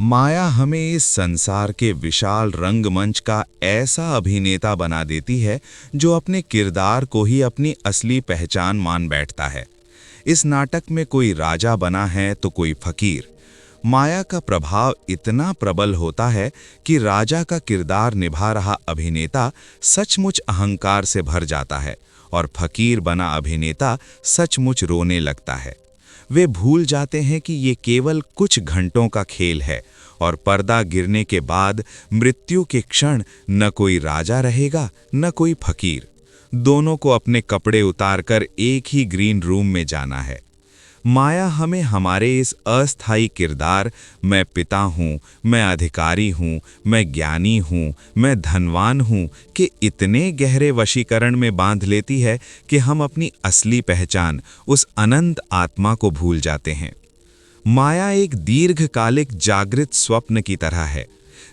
माया हमें इस संसार के विशाल रंगमंच का ऐसा अभिनेता बना देती है जो अपने किरदार को ही अपनी असली पहचान मान बैठता है। इस नाटक में कोई राजा बना है तो कोई फकीर। माया का प्रभाव इतना प्रबल होता है कि राजा का किरदार निभा रहा अभिनेता सचमुच अहंकार से भर जाता है और फकीर बना अभिनेता सचमुच रोने लगता है। वे भूल जाते हैं कि ये केवल कुछ घंटों का खेल है और पर्दा गिरने के बाद मृत्यु के क्षण न कोई राजा रहेगा न कोई फकीर। दोनों को अपने कपड़े उतारकर एक ही ग्रीन रूम में जाना है। माया हमें हमारे इस अस्थायी किरदार, मैं पिता हूँ, मैं अधिकारी हूँ, मैं ज्ञानी हूँ, मैं धनवान हूँ, के इतने गहरे वशीकरण में बांध लेती है कि हम अपनी असली पहचान, उस अनंत आत्मा को भूल जाते हैं। माया एक दीर्घकालिक जागृत स्वप्न की तरह है।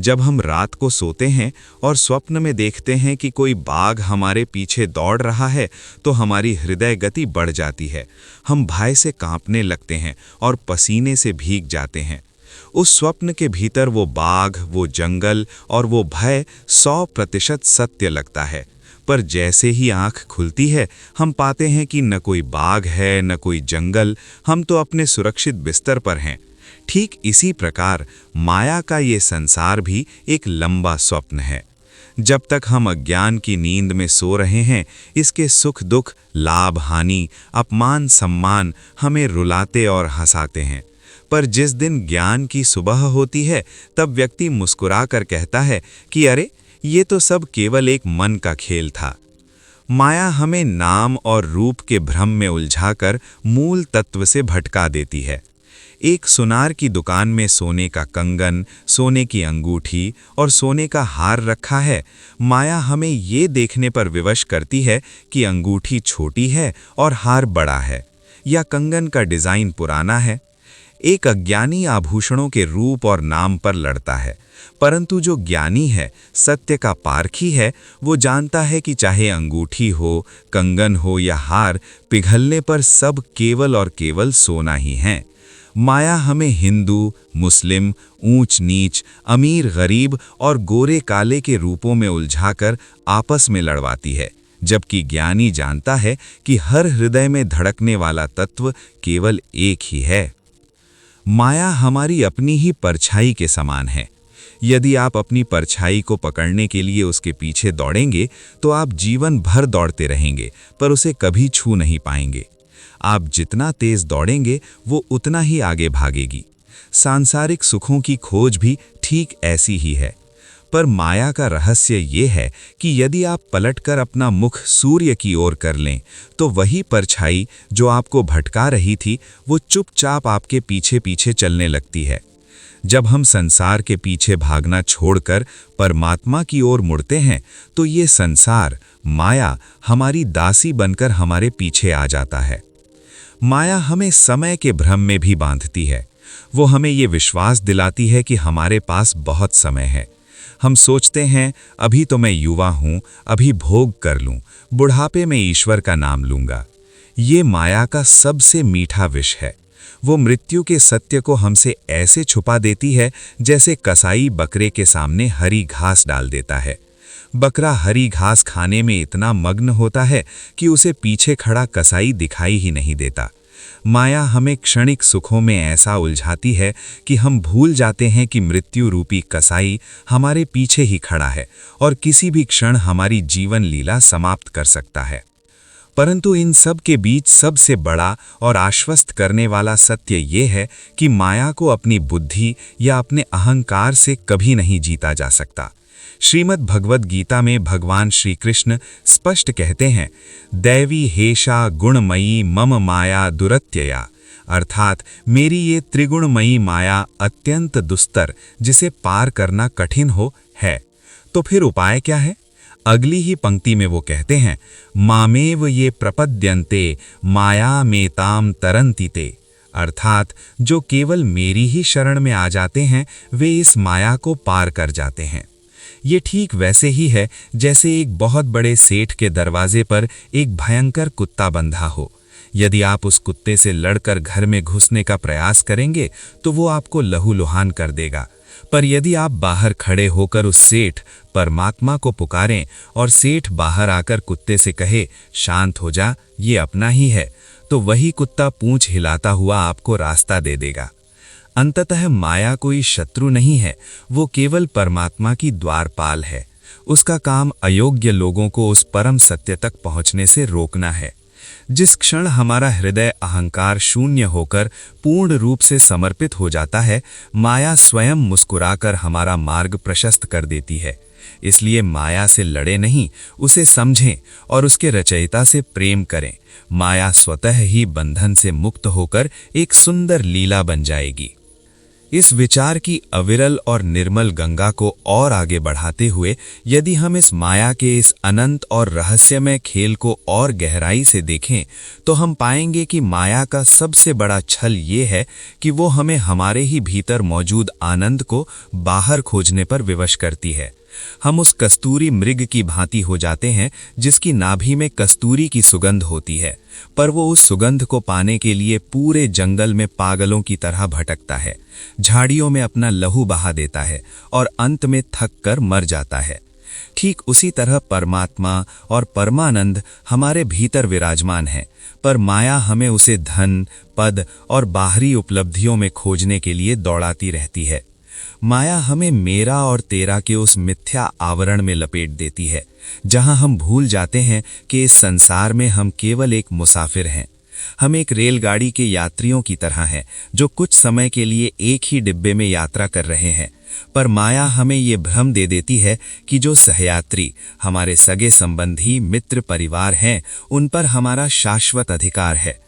जब हम रात को सोते हैं और स्वप्न में देखते हैं कि कोई बाघ हमारे पीछे दौड़ रहा है, तो हमारी हृदय गति बढ़ जाती है। हम भय से कांपने लगते हैं और पसीने से भीग जाते हैं। उस स्वप्न के भीतर वो बाघ, वो जंगल और वो भय 100% सत्य लगता है। पर जैसे ही आंख खुलती है, हम पाते हैं कि न कोई बाघ है, न कोई जंगल, हम तो अपने सुरक्षित बिस्तर पर हैं। ठीक इसी प्रकार माया का ये संसार भी एक लंबा स्वप्न है। जब तक हम अज्ञान की नींद में सो रहे हैं, इसके सुख दुख, लाभ हानि, अपमान सम्मान हमें रुलाते और हंसाते हैं। पर जिस दिन ज्ञान की सुबह होती है, तब व्यक्ति मुस्कुरा कर कहता है कि अरे, ये तो सब केवल एक मन का खेल था। माया हमें नाम और रूप के भ्रम में उलझाकर मूल तत्व से भटका देती है। एक सुनार की दुकान में सोने का कंगन, सोने की अंगूठी और सोने का हार रखा है। माया हमें ये देखने पर विवश करती है कि अंगूठी छोटी है और हार बड़ा है, या कंगन का डिजाइन पुराना है। एक अज्ञानी आभूषणों के रूप और नाम पर लड़ता है, परंतु जो ज्ञानी है, सत्य का पारखी है, वो जानता है कि चाहे अंगूठी हो, कंगन हो या हार, पिघलने पर सब केवल और केवल सोना ही है। माया हमें हिंदू, मुस्लिम, ऊंच नीच, अमीर गरीब और गोरे काले के रूपों में उलझाकर आपस में लड़वाती है, जबकि ज्ञानी जानता है कि हर हृदय में धड़कने वाला तत्व केवल एक ही है। माया हमारी अपनी ही परछाई के समान है। यदि आप अपनी परछाई को पकड़ने के लिए उसके पीछे दौड़ेंगे, तो आप जीवन भर दौड़ते रहेंगे, पर उसे कभी छू नहीं पाएंगे। आप जितना तेज दौड़ेंगे, वो उतना ही आगे भागेगी। सांसारिक सुखों की खोज भी ठीक ऐसी ही है। पर माया का रहस्य ये है कि यदि आप पलटकर अपना मुख सूर्य की ओर कर लें, तो वही परछाई जो आपको भटका रही थी, वो चुपचाप आपके पीछे पीछे चलने लगती है। जब हम संसार के पीछे भागना छोड़कर परमात्मा की ओर मुड़ते हैं, तो ये संसार, माया, हमारी दासी बनकर हमारे पीछे आ जाता है। माया हमें समय के भ्रम में भी बांधती है। वो हमें ये विश्वास दिलाती है कि हमारे पास बहुत समय है। हम सोचते हैं, अभी तो मैं युवा हूँ, अभी भोग कर लूँ, बुढ़ापे में ईश्वर का नाम लूँगा। ये माया का सबसे मीठा विष है। वो मृत्यु के सत्य को हमसे ऐसे छुपा देती है जैसे कसाई बकरे के सामने हरी घास डाल देता है। बकरा हरी घास खाने में इतना मग्न होता है कि उसे पीछे खड़ा कसाई दिखाई ही नहीं देता। माया हमें क्षणिक सुखों में ऐसा उलझाती है कि हम भूल जाते हैं कि मृत्यु रूपी कसाई हमारे पीछे ही खड़ा है और किसी भी क्षण हमारी जीवन लीला समाप्त कर सकता है। परंतु इन सब के बीच सबसे बड़ा और आश्वस्त करने वाला सत्य ये है कि माया को अपनी बुद्धि या अपने अहंकार से कभी नहीं जीता जा सकता। श्रीमद् भगवद गीता में भगवान श्री कृष्ण स्पष्ट कहते हैं, दैवी हेषा गुणमयी मम माया दुरत्यया, अर्थात मेरी ये त्रिगुणमयी माया अत्यंत दुस्तर, जिसे पार करना कठिन हो है। तो फिर उपाय क्या है? अगली ही पंक्ति में वो कहते हैं, मामेव ये प्रपद्यन्ते माया मेताम तरन्ति ते, अर्थात जो केवल मेरी ही शरण में आ जाते हैं, वे इस माया को पार कर जाते हैं। ये ठीक वैसे ही है जैसे एक बहुत बड़े सेठ के दरवाजे पर एक भयंकर कुत्ता बंधा हो। यदि आप उस कुत्ते से लड़कर घर में घुसने का प्रयास करेंगे तो वो आपको लहूलुहान कर देगा। पर यदि आप बाहर खड़े होकर उस सेठ परमात्मा को पुकारें और सेठ बाहर आकर कुत्ते से कहे, शांत हो जा, ये अपना ही है, तो वही कुत्ता पूंछ हिलाता हुआ आपको रास्ता दे देगा। अंततः माया कोई शत्रु नहीं है, वो केवल परमात्मा की द्वारपाल है। उसका काम अयोग्य लोगों को उस परम सत्य तक पहुंचने से रोकना है। जिस क्षण हमारा हृदय अहंकार शून्य होकर पूर्ण रूप से समर्पित हो जाता है, माया स्वयं मुस्कुराकर हमारा मार्ग प्रशस्त कर देती है। इसलिए माया से लड़े नहीं, उसे समझें और उसके रचयिता से प्रेम करें। माया स्वतः ही बंधन से मुक्त होकर एक सुंदर लीला बन जाएगी। इस विचार की अविरल और निर्मल गंगा को और आगे बढ़ाते हुए यदि हम इस माया के इस अनंत और रहस्यमय खेल को और गहराई से देखें तो हम पाएंगे कि माया का सबसे बड़ा छल ये है कि वो हमें हमारे ही भीतर मौजूद आनंद को बाहर खोजने पर विवश करती है। हम उस कस्तूरी मृग की भांति हो जाते हैं जिसकी नाभि में कस्तूरी की सुगंध होती है, पर वो उस सुगंध को पाने के लिए पूरे जंगल में पागलों की तरह भटकता है, झाड़ियों में अपना लहू बहा देता है और अंत में थक कर मर जाता है। ठीक उसी तरह परमात्मा और परमानंद हमारे भीतर विराजमान है, पर माया हमें उसे धन, पद और बाहरी उपलब्धियों में खोजने के लिए दौड़ाती रहती है। माया हमें मेरा और तेरा के उस मिथ्या आवरण में लपेट देती है, जहां हम भूल जाते हैं कि इस संसार में हम केवल एक मुसाफिर हैं। हम एक रेलगाड़ी के यात्रियों की तरह हैं जो कुछ समय के लिए एक ही डिब्बे में यात्रा कर रहे हैं, पर माया हमें ये भ्रम दे देती है कि जो सहयात्री हमारे सगे संबंधी, मित्र, परिवार हैं, उन पर हमारा शाश्वत अधिकार है।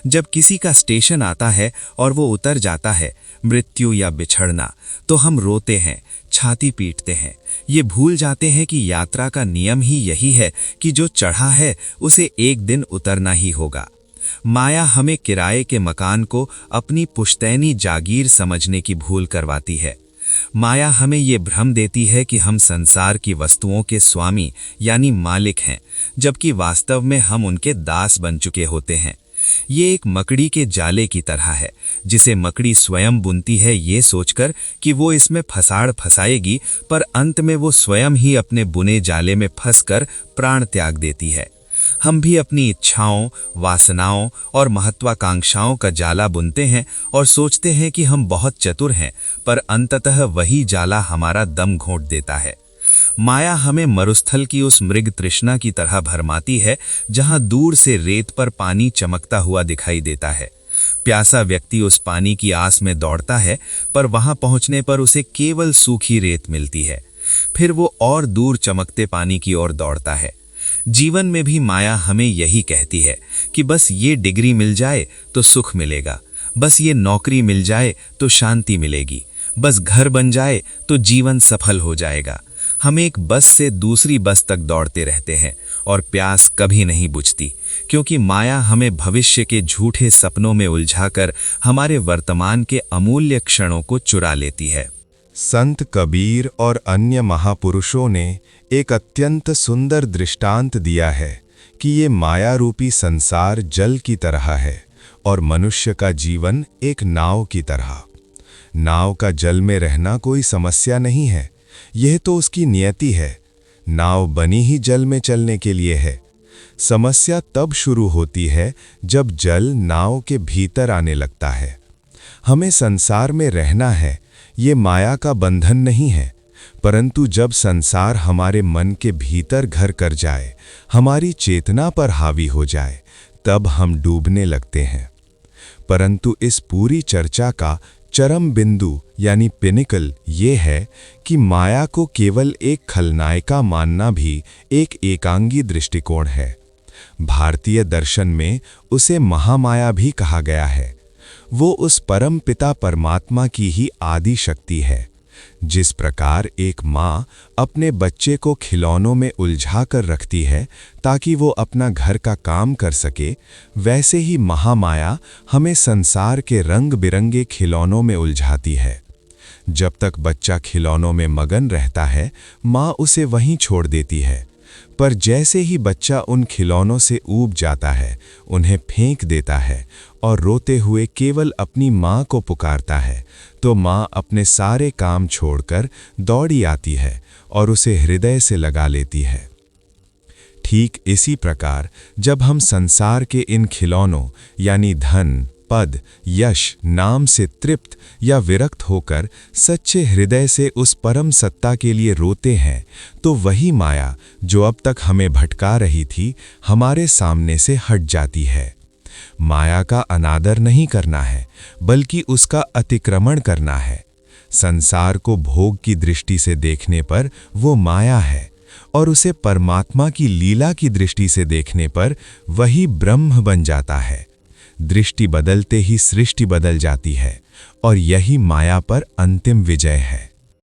जब किसी का स्टेशन आता है और वो उतर जाता है, मृत्यु या बिछड़ना, तो हम रोते हैं, छाती पीटते हैं, ये भूल जाते हैं कि यात्रा का नियम ही यही है कि जो चढ़ा है उसे एक दिन उतरना ही होगा। माया हमें किराए के मकान को अपनी पुश्तैनी जागीर समझने की भूल करवाती है। माया हमें ये भ्रम देती है कि हम संसार की वस्तुओं के स्वामी यानी मालिक हैं, जबकि वास्तव में हम उनके दास बन चुके होते हैं। ये एक मकड़ी के जाले की तरह है, जिसे मकड़ी स्वयं बुनती है ये सोचकर कि वो इसमें फसाड़ फसाएगी, पर अंत में वो स्वयं ही अपने बुने जाले में फंसकर प्राण त्याग देती है। हम भी अपनी इच्छाओं, वासनाओं और महत्वाकांक्षाओं का जाला बुनते हैं और सोचते हैं कि हम बहुत चतुर हैं, पर अंततः वही जाला हमारा दम घोंट देता है। माया हमें मरुस्थल की उस मृग तृष्णा की तरह भरमाती है, जहां दूर से रेत पर पानी चमकता हुआ दिखाई देता है। प्यासा व्यक्ति उस पानी की आस में दौड़ता है, पर वहां पहुंचने पर उसे केवल सूखी रेत मिलती है। फिर वो और दूर चमकते पानी की ओर दौड़ता है। जीवन में भी माया हमें यही कहती है कि बस ये डिग्री मिल जाए तो सुख मिलेगा, बस ये नौकरी मिल जाए तो शांति मिलेगी, बस घर बन जाए तो जीवन सफल हो जाएगा। हम एक बस से दूसरी बस तक दौड़ते रहते हैं और प्यास कभी नहीं बुझती, क्योंकि माया हमें भविष्य के झूठे सपनों में उलझाकर हमारे वर्तमान के अमूल्य क्षणों को चुरा लेती है। संत कबीर और अन्य महापुरुषों ने एक अत्यंत सुंदर दृष्टांत दिया है कि ये माया रूपी संसार जल की तरह है और मनुष्य का जीवन एक नाव की तरह। नाव का जल में रहना कोई समस्या नहीं है, यह तो उसकी नियति है। नाव बनी ही जल में चलने के लिए है। समस्या तब शुरू होती है जब जल नाव के भीतर आने लगता है। हमें संसार में रहना है, ये माया का बंधन नहीं है, परंतु जब संसार हमारे मन के भीतर घर कर जाए, हमारी चेतना पर हावी हो जाए, तब हम डूबने लगते हैं। परंतु इस पूरी चर्चा का चरम बिंदु यानी पिनिकल ये है कि माया को केवल एक खलनायिका मानना भी एक एकांगी दृष्टिकोण है। भारतीय दर्शन में उसे महामाया भी कहा गया है। वो उस परम पिता परमात्मा की ही आदि शक्ति है। जिस प्रकार एक माँ अपने बच्चे को खिलौनों में उलझा कर रखती है ताकि वो अपना घर का काम कर सके, वैसे ही महामाया हमें संसार के रंग बिरंगे खिलौनों में उलझाती है। जब तक बच्चा खिलौनों में मगन रहता है, माँ उसे वहीं छोड़ देती है, पर जैसे ही बच्चा उन खिलौनों से ऊब जाता है, उन्हें फेंक देता है और रोते हुए केवल अपनी माँ को पुकारता है, तो माँ अपने सारे काम छोड़कर दौड़ी आती है और उसे हृदय से लगा लेती है। ठीक इसी प्रकार जब हम संसार के इन खिलौनों यानी धन, पद, यश, नाम से तृप्त या विरक्त होकर सच्चे हृदय से उस परम सत्ता के लिए रोते हैं, तो वही माया जो अब तक हमें भटका रही थी, हमारे सामने से हट जाती है। माया का अनादर नहीं करना है, बल्कि उसका अतिक्रमण करना है। संसार को भोग की दृष्टि से देखने पर वो माया है, और उसे परमात्मा की लीला की दृष्टि से देखने पर वही ब्रह्म बन जाता है। दृष्टि बदलते ही सृष्टि बदल जाती है, और यही माया पर अंतिम विजय है।